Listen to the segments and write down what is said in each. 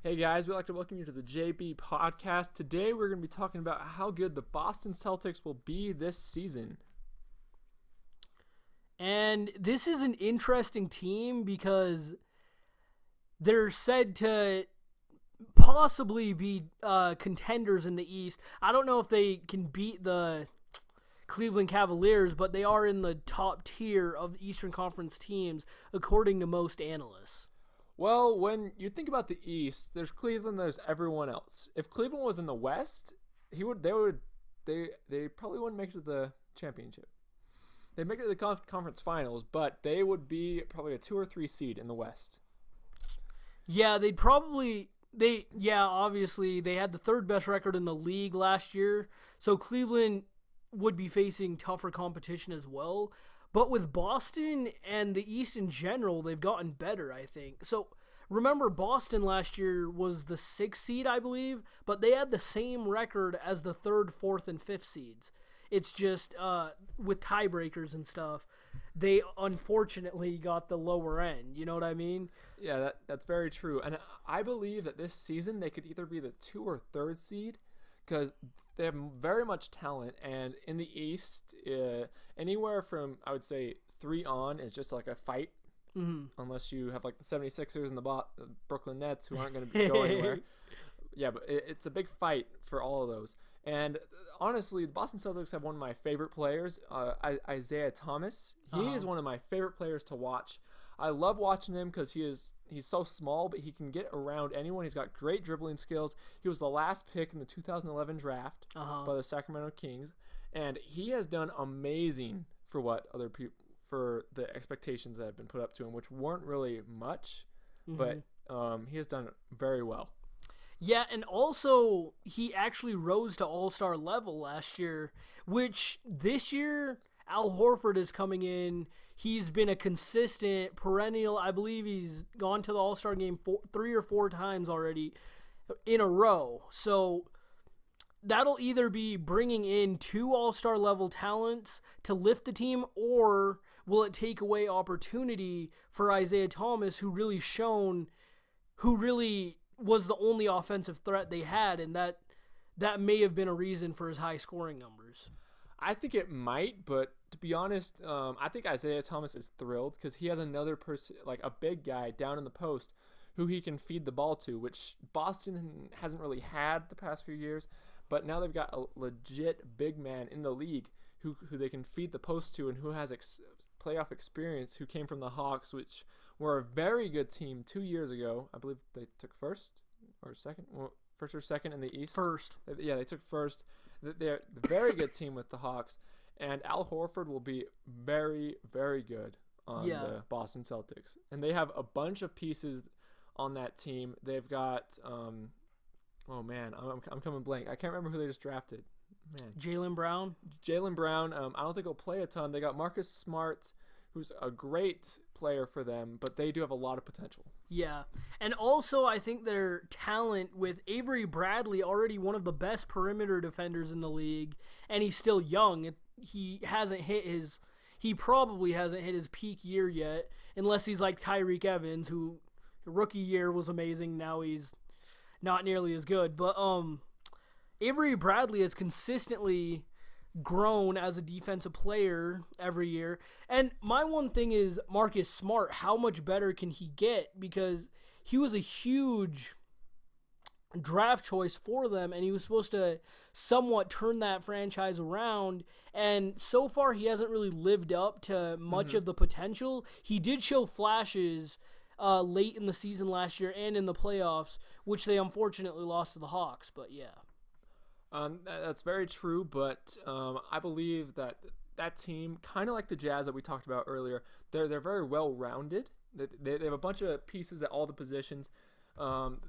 Hey guys, we'd like to welcome you to the JB podcast. Today we're going to be talking about how good the Boston Celtics will be this season. And this is an interesting team because they're said to possibly be contenders in the East. I don't know if they can beat the Cleveland Cavaliers, but they are in the top tier of the Eastern Conference teams, according to most analysts. Well, when you think about the East, there's Cleveland, there's everyone else. If Cleveland was in the West, they probably wouldn't make it to the championship. They'd make it to the conference finals, but they would be probably a 2 or 3 seed in the West. Yeah, obviously they had the third best record in the league last year, so Cleveland would be facing tougher competition as well. But with Boston and the East in general, they've gotten better, I think. So remember, Boston last year was the 6th seed, I believe, but they had the same record as the 3rd, 4th, and 5th seeds. It's just with tiebreakers and stuff, they unfortunately got the lower end. You know what I mean? Yeah, that's very true. And I believe that this season they could either be the 2 or 3rd seed because they have very much talent. And in the East, anywhere from, I would say, 3 on is just like a fight. Mm-hmm. Unless you have like the 76ers and the Brooklyn Nets who aren't going to go anywhere. Yeah, but it's a big fight for all of those. And honestly, the Boston Celtics have one of my favorite players, Isaiah Thomas. He is one of my favorite players to watch. I love watching him because he's so small, but he can get around anyone. He's got great dribbling skills. He was the last pick in the 2011 draft by the Sacramento Kings, and he has done amazing for what other people for the expectations that have been put up to him, which weren't really much, but he has done very well. Yeah, and also he actually rose to all-star level last year, which this year Al Horford is coming in. He's been a consistent, perennial. I believe he's gone to the all-star game 3 or 4 times already in a row. So that'll either be bringing in 2 all-star level talents to lift the team, or will it take away opportunity for Isaiah Thomas, who really was the only offensive threat they had, and that may have been a reason for his high scoring numbers. I think it might, but to be honest, I think Isaiah Thomas is thrilled because he has another person, like a big guy down in the post, who he can feed the ball to, which Boston hasn't really had the past few years. But now they've got a legit big man in the league who they can feed the post to, and who has playoff experience, who came from the Hawks, which were a very good team 2 years ago. I believe they took first or second in the East. First. Yeah, they took first. They're a very good team with the Hawks, and Al Horford will be very, very good on the Boston Celtics. And they have a bunch of pieces on that team. They've got, oh man, I'm coming blank. I can't remember who they just drafted. Man, Jaylen Brown. I don't think he'll play a ton. They got Marcus Smart, who's a great player for them, but they do have a lot of potential. Yeah, and also I think their talent with Avery Bradley, already one of the best perimeter defenders in the league, and he's still young. He probably hasn't hit his peak year yet, unless he's like Tyreek Evans, who rookie year was amazing. Now he's not nearly as good, but Avery Bradley has consistently grown as a defensive player every year. And my one thing is Marcus Smart. How much better can he get? Because he was a huge draft choice for them, and he was supposed to somewhat turn that franchise around. And so far, he hasn't really lived up to much of the potential. He did show flashes late in the season last year and in the playoffs, which they unfortunately lost to the Hawks. But yeah. That's very true, but I believe that team, kind of like the Jazz that we talked about earlier, they're very well-rounded. They have a bunch of pieces at all the positions.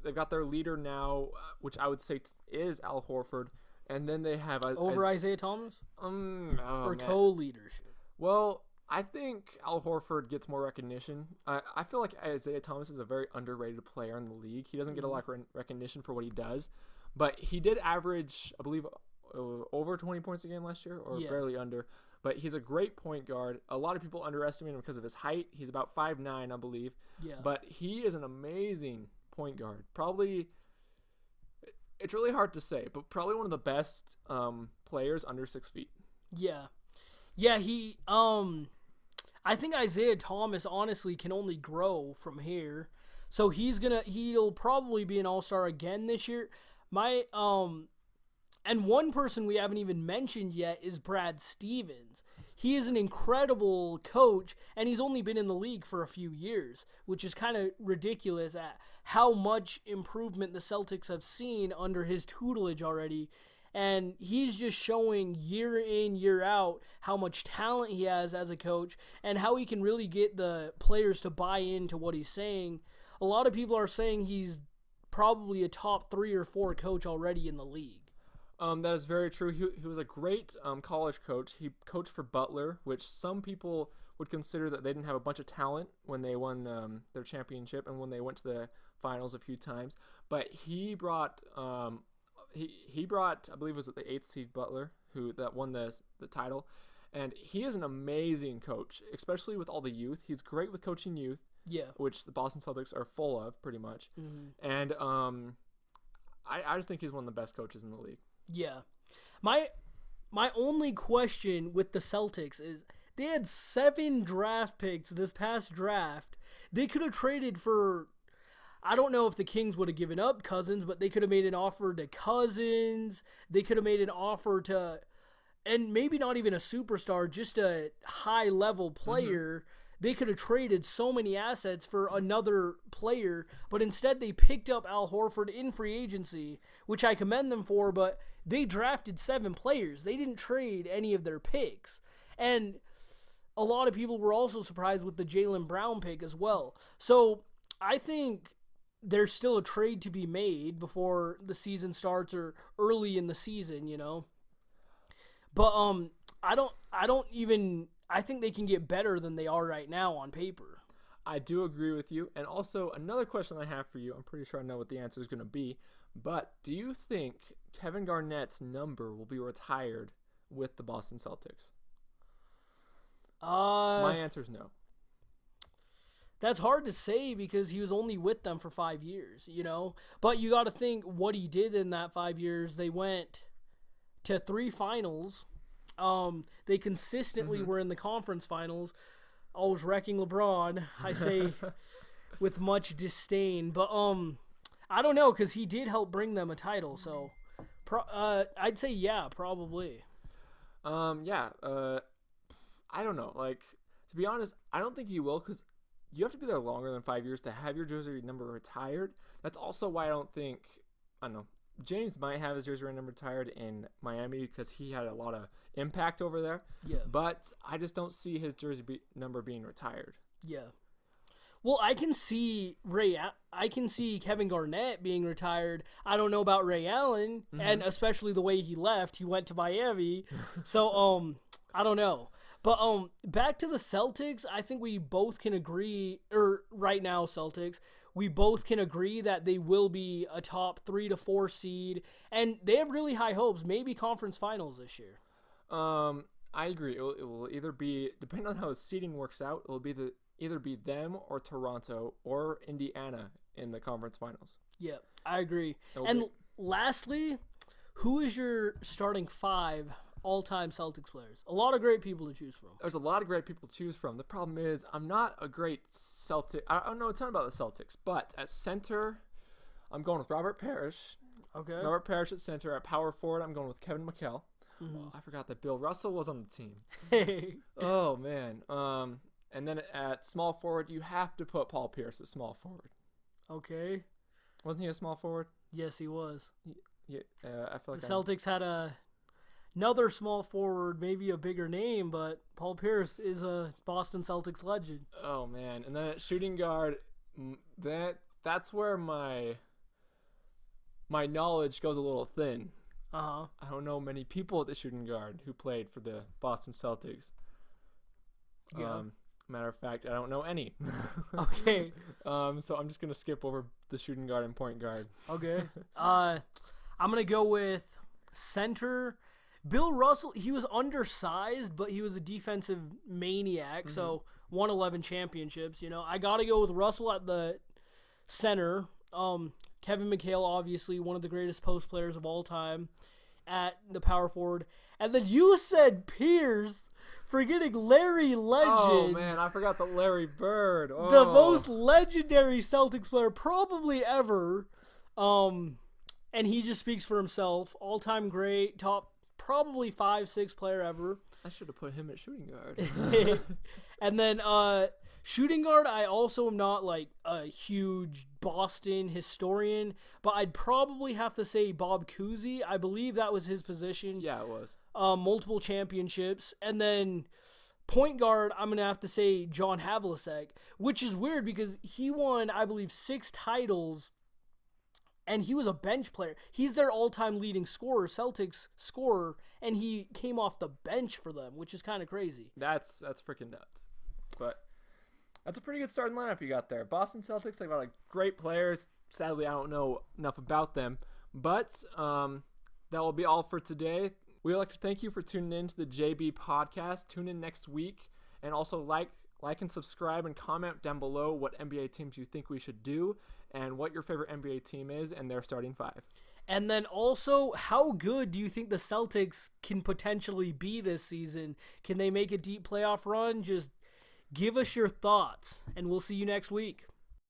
They've got their leader now, which I would say is Al Horford, and then they have Isaiah Thomas? Or co-leadership? Well, I think Al Horford gets more recognition. I feel like Isaiah Thomas is a very underrated player in the league. He doesn't get a lot of recognition for what he does. But he did average, I believe, over 20 points a game last year, or barely under. But he's a great point guard. A lot of people underestimate him because of his height. He's about 5'9", I believe. Yeah. But he is an amazing point guard. Probably, it's really hard to say, but probably one of the best players under 6 feet. Yeah. He I think Isaiah Thomas honestly can only grow from here. So he'll probably be an all-star again this year. And one person we haven't even mentioned yet is Brad Stevens. He is an incredible coach, and he's only been in the league for a few years, which is kind of ridiculous at how much improvement the Celtics have seen under his tutelage already. And he's just showing year in, year out how much talent he has as a coach and how he can really get the players to buy into what he's saying. A lot of people are saying he's probably a top 3 or 4 coach already in the league. That is very true. He was a great college coach. He coached for Butler, which some people would consider that they didn't have a bunch of talent when they won their championship and when they went to the finals a few times. But he brought he brought, I believe it was the 8th seed Butler, that won the title. And he is an amazing coach, especially with all the youth. He's great with coaching youth, which the Boston Celtics are full of pretty much. Mm-hmm. And I just think he's one of the best coaches in the league. Yeah. My only question with the Celtics is they had 7 draft picks this past draft. They could have traded for, I don't know if the Kings would have given up Cousins, but they could have made an offer to Cousins. They could have made an offer to, and maybe not even a superstar, just a high-level player. Mm-hmm. They could have traded so many assets for another player, but instead they picked up Al Horford in free agency, which I commend them for, but they drafted 7 players. They didn't trade any of their picks. And a lot of people were also surprised with the Jaylen Brown pick as well. So I think there's still a trade to be made before the season starts or early in the season, you know. But I think they can get better than they are right now on paper. I do agree with you. And also, another question I have for you, I'm pretty sure I know what the answer is going to be, but do you think Kevin Garnett's number will be retired with the Boston Celtics? My answer is no. That's hard to say because he was only with them for 5 years, you know? But you got to think what he did in that 5 years. They went to 3 finals. They consistently were in the conference finals. Always wrecking LeBron, I say with much disdain. But I don't know, because he did help bring them a title. So I'd say yeah, probably. I don't know. Like, to be honest, I don't think he will, because you have to be there longer than 5 years to have your jersey number retired. That's also why I don't know. James might have his jersey number retired in Miami because he had a lot of impact over there. Yeah. But I just don't see his jersey number being retired. Yeah. Well, I can see Kevin Garnett being retired. I don't know about Ray Allen, and especially the way he left. He went to Miami. So, I don't know. But back to the Celtics, I think we both can agree, or right now Celtics, we both can agree that they will be a top 3 to 4 seed, and they have really high hopes, maybe conference finals this year. I agree. It will either be, depending on how the seeding works out, it will be either be them or Toronto or Indiana in the conference finals. Yeah, I agree. And lastly, who is your starting 5 all-time Celtics players? A lot of great people to choose from. There's a lot of great people to choose from. The problem is I'm not a great Celtic. I don't know a ton about the Celtics, but at center, I'm going with Robert Parrish. Okay. Robert Parrish at center. At power forward, I'm going with Kevin McHale. Oh, I forgot that Bill Russell was on the team. Oh, man. And then at small forward, you have to put Paul Pierce at small forward. Okay. Wasn't he a small forward? Yes, he was. Yeah, I feel like the Celtics had another small forward, maybe a bigger name, but Paul Pierce is a Boston Celtics legend. Oh, man. And then at shooting guard, that's where my knowledge goes a little thin. Uh-huh. I don't know many people at the shooting guard who played for the Boston Celtics. Yeah. Matter of fact, I don't know any. Okay. So I'm just going to skip over the shooting guard and point guard. Okay. I'm going to go with center. Bill Russell, he was undersized, but he was a defensive maniac, so won 11 championships. You know, I got to go with Russell at the center. Kevin McHale, obviously one of the greatest post players of all time at the power forward. And then you said Pierce, forgetting Larry Legend. Oh, man, I forgot the Larry Bird. Oh. The most legendary Celtics player probably ever. And he just speaks for himself. All-time great, top probably 5-6 player ever. I should have put him at shooting guard. And then shooting guard, I also am not like a huge Boston historian, but I'd probably have to say Bob Cousy. I believe that was his position. Yeah, it was. Multiple championships. And then point guard, I'm going to have to say John Havlicek, which is weird because he won, I believe, 6 titles, and he was a bench player. He's their all-time leading scorer, Celtics scorer, and he came off the bench for them, which is kind of crazy. That's freaking nuts. But that's a pretty good starting lineup you got there. Boston Celtics, they've got like great players. Sadly, I don't know enough about them. But that will be all for today. We'd like to thank you for tuning in to the JB podcast. Tune in next week. And also like and subscribe and comment down below what NBA teams you think we should do and what your favorite NBA team is and their starting 5. And then also, how good do you think the Celtics can potentially be this season? Can they make a deep playoff run? Just give us your thoughts, and we'll see you next week.